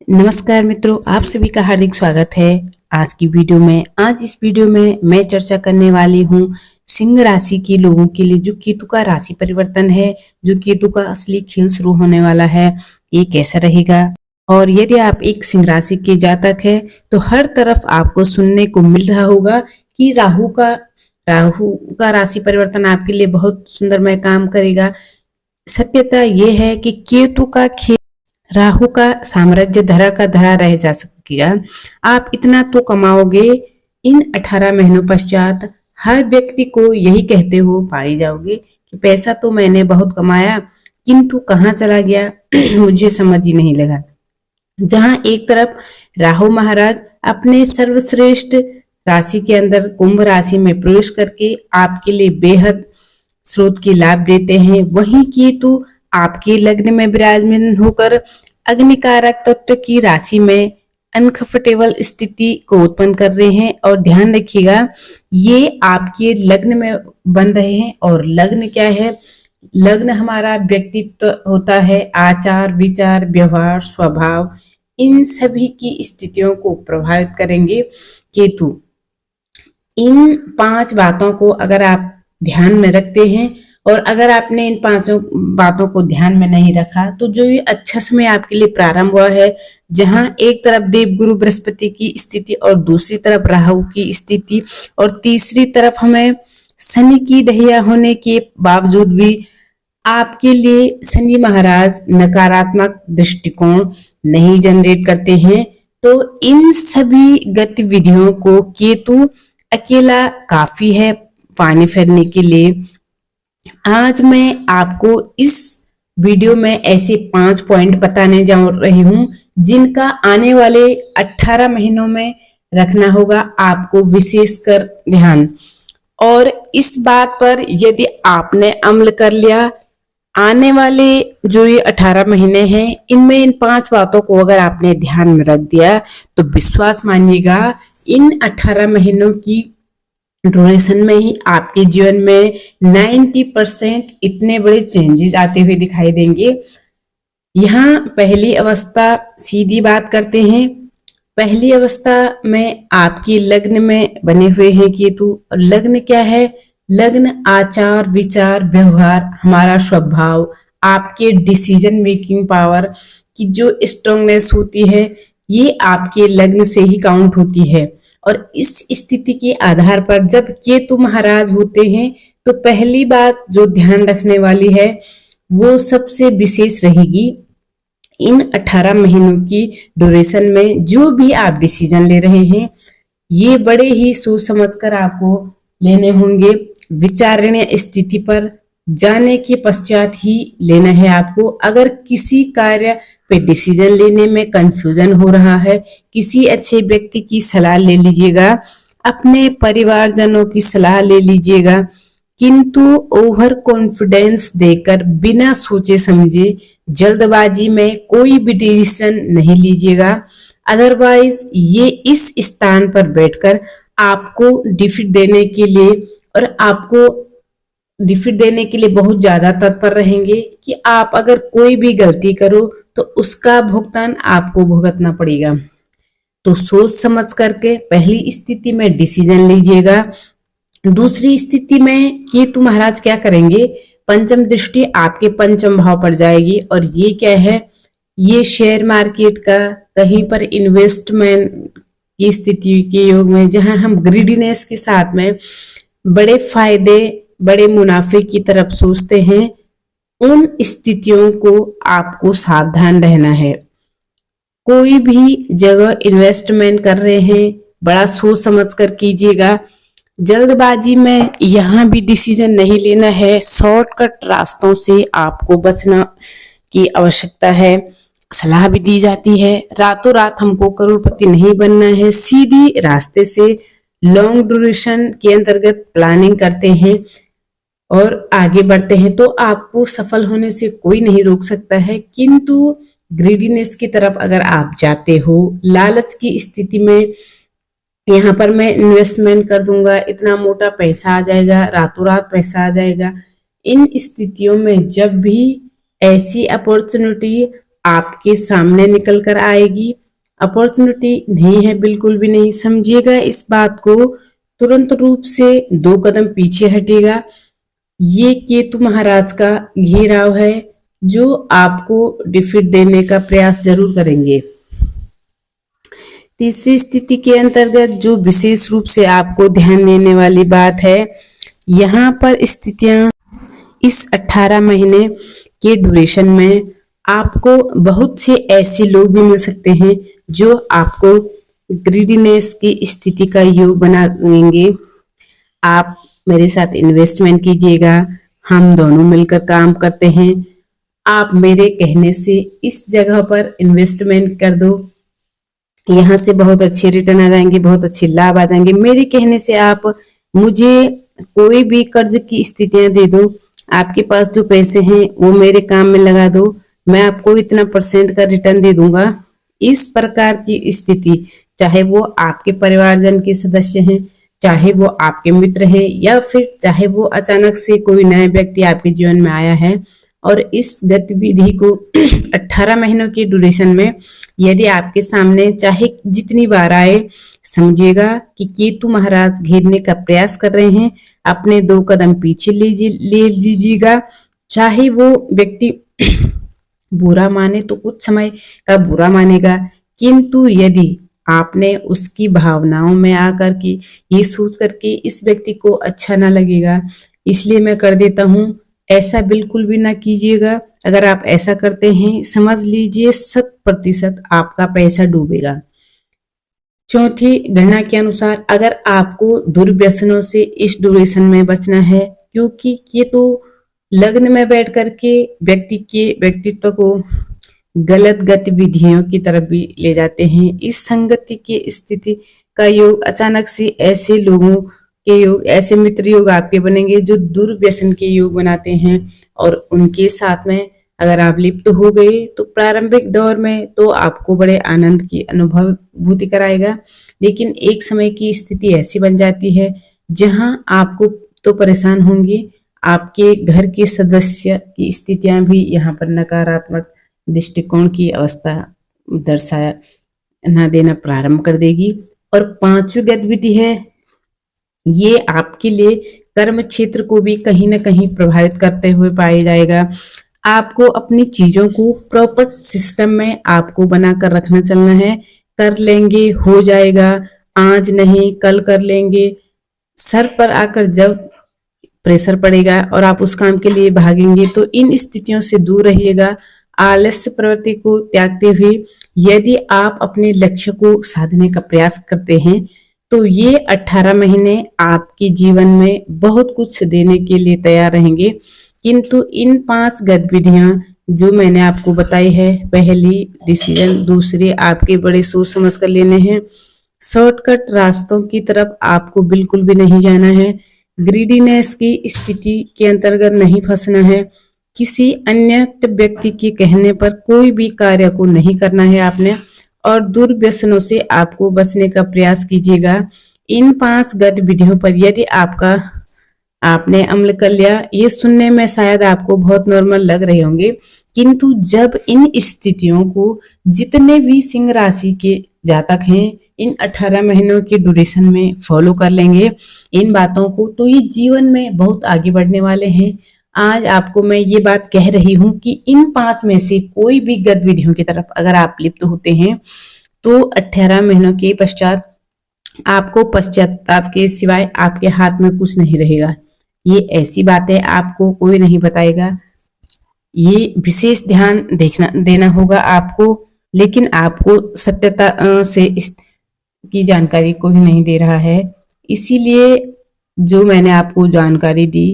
नमस्कार मित्रों, आप सभी का हार्दिक स्वागत है आज की वीडियो में। आज इस वीडियो में मैं चर्चा करने वाली हूँ सिंह राशि के लोगों के लिए जो केतु का राशि परिवर्तन है, जो केतु का असली खेल शुरू होने वाला है, ये कैसा रहेगा। और यदि आप एक सिंह राशि के जातक है तो हर तरफ आपको सुनने को मिल रहा होगा कि राहु का राशि परिवर्तन आपके लिए बहुत सुंदरमय काम करेगा। सत्यता ये है कि केतु का खेल राहु का साम्राज्य धरा का धरा रह जा सकेगा। आप इतना तो कमाओगे, इन 18 महीनों पश्चात हर व्यक्ति को यही कहते हो पाई जाओगे कि पैसा तो मैंने बहुत कमाया किंतु कहाँ चला गया मुझे समझ ही नहीं लगा। जहां एक तरफ राहु महाराज अपने सर्वश्रेष्ठ राशि के अंदर कुंभ राशि में प्रवेश करके आपके लिए बेहद स्रोत के लाभ देते हैं, वहीं केतु आपके लग्न में विराजमान होकर अग्निकारक तत्व की राशि में अनकंफर्टेबल स्थिति को उत्पन्न कर रहे हैं। और ध्यान रखिएगा, ये आपके लग्न में बन रहे हैं। और लग्न क्या है? लग्न हमारा व्यक्तित्व होता है, आचार विचार व्यवहार स्वभाव, इन सभी की स्थितियों को प्रभावित करेंगे केतु। इन 5 बातों को अगर आप ध्यान में रखते हैं और अगर आपने इन 5 बातों को ध्यान में नहीं रखा तो जो ये अच्छा समय आपके लिए प्रारंभ हुआ है, जहां एक तरफ देवगुरु बृहस्पति की स्थिति और दूसरी तरफ राहु की स्थिति और तीसरी तरफ हमें शनि की ढैया होने के बावजूद भी आपके लिए शनि महाराज नकारात्मक दृष्टिकोण नहीं जनरेट करते हैं। तो इन सभी गतिविधियों को केतु अकेला काफी है पानी फेरने के लिए। आज मैं आपको इस वीडियो में ऐसे 5 पॉइंट बताने जा रही हूं जिनका आने वाले 18 महीनों में रखना होगा आपको विशेषकर ध्यान। और इस बात पर यदि आपने अमल कर लिया, आने वाले जो ये 18 महीने हैं इनमें इन 5 बातों को अगर आपने ध्यान में रख दिया तो विश्वास मानिएगा, इन 18 महीनों की ड्यूरेशन में ही आपके जीवन में 90% इतने बड़े चेंजेस आते हुए दिखाई देंगे। यहाँ पहली अवस्था सीधी बात करते हैं। पहली अवस्था में आपके लग्न में बने हुए हैं केतु। और लग्न क्या है? लग्न आचार विचार व्यवहार, हमारा स्वभाव, आपके डिसीजन मेकिंग पावर की जो स्ट्रांगनेस होती है ये आपके लग्न से ही काउंट होती है। और इस स्थिति के आधार पर जब केतु महाराज होते हैं तो पहली बात जो ध्यान रखने वाली है वो सबसे विशेष रहेगी। इन 18 महीनों की ड्यूरेशन में जो भी आप डिसीजन ले रहे हैं ये बड़े ही सोच समझकर आपको लेने होंगे। विचारणीय स्थिति पर जाने के पश्चात ही लेना है आपको। अगर किसी कार्य पे डिसीजन लेने में कंफ्यूजन हो रहा है, किसी अच्छे व्यक्ति की सलाह ले लीजिएगा, अपने परिवारजनों की सलाह ले लीजिएगा, किंतु ओवर कॉन्फिडेंस देकर बिना सोचे समझे जल्दबाजी में कोई भी डिसीजन नहीं लीजिएगा। अदरवाइज ये इस स्थान पर बैठकर आपको डिफीट देने के लिए बहुत ज्यादा तत्पर रहेंगे कि आप अगर कोई भी गलती करो तो उसका भुगतान आपको भुगतना पड़ेगा। तो सोच समझ करके पहली स्थिति में डिसीजन लीजिएगा। दूसरी स्थिति में केतु महाराज क्या करेंगे? पंचम दृष्टि आपके पंचम भाव पर जाएगी। और ये क्या है? ये शेयर मार्केट का कहीं पर इन्वेस्टमेंट की स्थिति के योग में, जहां हम ग्रीडीनेस के साथ में बड़े फायदे बड़े मुनाफे की तरफ सोचते हैं, उन स्थितियों को आपको सावधान रहना है। कोई भी जगह इन्वेस्टमेंट कर रहे हैं बड़ा सोच समझ कर कीजिएगा। जल्दबाजी में यहाँ भी डिसीजन नहीं लेना है। शॉर्टकट रास्तों से आपको बचना की आवश्यकता है। सलाह भी दी जाती है रातों रात हमको करोड़पति नहीं बनना है, सीधी रास्ते से लॉन्ग ड्यूरेशन के अंतर्गत प्लानिंग करते हैं और आगे बढ़ते हैं तो आपको सफल होने से कोई नहीं रोक सकता है। किंतु ग्रीडीनेस की तरफ अगर आप जाते हो, लालच की स्थिति में, यहाँ पर मैं इन्वेस्टमेंट कर दूंगा, इतना मोटा पैसा आ जाएगा, रातों रात पैसा आ जाएगा, इन स्थितियों में जब भी ऐसी अपॉर्चुनिटी आपके सामने निकल कर आएगी। अपॉर्चुनिटी नहीं है, बिल्कुल भी नहीं। समझिएगा इस बात को, तुरंत रूप से 2 कदम पीछे हटेगा। ये केतु महाराज का घेराव है जो आपको डिफीट देने का प्रयास जरूर करेंगे। तीसरी स्थिति के अंतर्गत जो विशेष रूप से आपको ध्यान देने वाली बात है, यहाँ पर स्थितियां इस 18 महीने के ड्यूरेशन में आपको बहुत से ऐसे लोग भी मिल सकते हैं जो आपको ग्रीडीनेस की स्थिति का योग बनाएंगे। आप मेरे साथ इन्वेस्टमेंट कीजिएगा, हम दोनों मिलकर काम करते हैं। आप मेरे कहने से इस जगह पर इन्वेस्टमेंट कर दो, यहाँ से बहुत अच्छे रिटर्न आ जाएंगे, बहुत अच्छे लाभ आ जाएंगे। मेरे कहने से आप मुझे कोई भी कर्ज की स्थितियां दे दो, आपके पास जो पैसे हैं वो मेरे काम में लगा दो, मैं आपको इतना % का रिटर्न दे दूंगा। इस प्रकार की स्थिति, चाहे वो आपके परिवारजन के सदस्य हैं, चाहे वो आपके मित्र हैं, या फिर चाहे वो अचानक से कोई नया व्यक्ति आपके जीवन में आया है, और इस गतिविधि को 18 महीनों की ड्यूरेशन में यदि आपके सामने चाहे जितनी बार आए, समझिएगा कि केतु महाराज घेरने का प्रयास कर रहे हैं। अपने 2 कदम पीछे ले लीजिएगा। चाहे वो व्यक्ति बुरा माने तो कुछ समय का बुरा मानेगा, किंतु यदि आपने उसकी भावनाओं में आकर के ये सोच करके इस व्यक्ति को अच्छा ना लगेगा इसलिए मैं कर देता हूँ, ऐसा बिल्कुल भी ना कीजिएगा। अगर आप ऐसा करते हैं, समझ लीजिए 100% आपका पैसा डूबेगा। चौथी गणना के अनुसार अगर आपको दुर्व्यसनों से इस ड्यूरेशन में बचना है, क्योंकि ये तो लग्न में बैठ करके व्यक्ति के व्यक्तित्व को गलत गतिविधियों की तरफ भी ले जाते हैं। इस संगति की स्थिति का योग, अचानक से ऐसे लोगों के योग, ऐसे मित्र योग आपके बनेंगे जो दुर्व्यसन के योग बनाते हैं, और उनके साथ में अगर आप लिप्त हो गए तो प्रारंभिक दौर में तो आपको बड़े आनंद की अनुभूति कराएगा, लेकिन एक समय की स्थिति ऐसी बन जाती है जहां आपको तो परेशान होंगे, आपके घर के सदस्य की स्थितियां भी यहाँ पर नकारात्मक दृष्टिकोण की अवस्था दर्शाया न देना प्रारंभ कर देगी। और 5वीं गतिविधि है, ये आपके लिए कर्म क्षेत्र को भी कहीं ना कहीं प्रभावित करते हुए पाया जाएगा। आपको अपनी चीजों को प्रॉपर सिस्टम में आपको बनाकर रखना चलना है। कर लेंगे, हो जाएगा, आज नहीं कल कर लेंगे, सर पर आकर जब प्रेशर पड़ेगा और आप उस काम के लिए भागेंगे तो इन स्थितियों से दूर रहिएगा। आलस्य प्रवृत्ति को त्यागते हुए यदि आप अपने लक्ष्य को साधने का प्रयास करते हैं तो ये 18 महीने आपके जीवन में बहुत कुछ देने के लिए तैयार रहेंगे। किंतु इन 5 गतिविधियां जो मैंने आपको बताई है, पहली डिसीजन, दूसरी आपके बड़े सोच समझ कर लेने हैं, शॉर्टकट रास्तों की तरफ आपको बिल्कुल भी नहीं जाना है, ग्रीडीनेस की स्थिति के अंतर्गत नहीं फंसना है, किसी अन्य व्यक्ति के कहने पर कोई भी कार्य को नहीं करना है आपने, और दुर्व्यसनों से आपको बचने का प्रयास कीजिएगा। इन 5 गतिविधियों पर यदि आपने अमल कर लिया, ये सुनने में शायद आपको बहुत नॉर्मल लग रहे होंगे, किंतु जब इन स्थितियों को जितने भी सिंह राशि के जातक हैं इन 18 महीनों के ड्यूरेशन में फॉलो कर लेंगे इन बातों को, तो ये जीवन में बहुत आगे बढ़ने वाले हैं। आज आपको मैं ये बात कह रही हूं कि इन 5 में से कोई भी गतिविधियों की तरफ अगर आप लिप्त होते हैं तो 18 महीनों के पश्चात आपको पश्चाताप के सिवाय आपके हाथ में कुछ नहीं रहेगा। ये ऐसी बातें आपको कोई नहीं बताएगा, ये विशेष ध्यान देना होगा आपको, लेकिन आपको सत्यता से की जानकारी कोई नहीं दे रहा है। इसीलिए जो मैंने आपको जानकारी दी